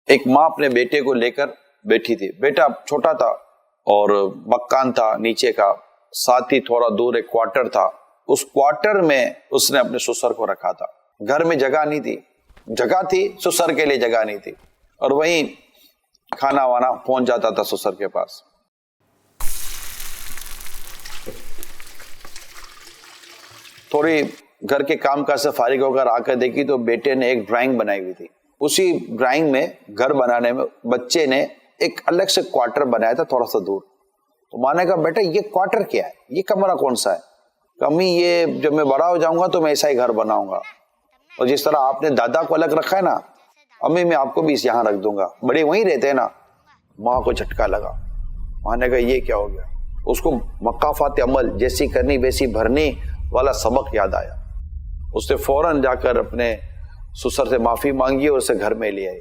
एक माँ अपने बेटे को लेकर बैठी थी। बेटा छोटा था और मकान था नीचे का, साथ ही थोड़ा दूर एक क्वार्टर था। उस क्वार्टर में उसने अपने ससुर को रखा था। घर में जगह नहीं थी, जगह थी ससुर के लिए जगह नहीं थी, और वहीं खाना वाना पहुंच जाता था ससुर के पास। थोड़ी घर के काम काज से फारिग होकर आकर देखी तो बेटे ने एक ड्राइंग बनाई हुई थी। उसी ड्राइंग में घर बनाने में बच्चे ने एक अलग से क्वार्टर बनाया था थोड़ा सा दूर। तो माँ ने कहा बेटा ये क्वार्टर क्या है, ये कमरा कौन सा है? अम्मी ये जब मैं बड़ा हो जाऊंगा तो मैं ऐसा ही घर बनाऊंगा, और जिस तरह आपने दादा को अलग रखा है ना अम्मी, मैं आपको भी यहाँ रख दूंगा, बड़े वहीं रहते हैं ना। माँ को झटका लगा। माँ ने कहा ये क्या हो गया? उसको मकाफात अमल जैसी करनी वैसी भरनी वाला सबक याद आया। उसने फौरन जाकर अपने ससुर से माफी मांगी और उसे घर में ले आई।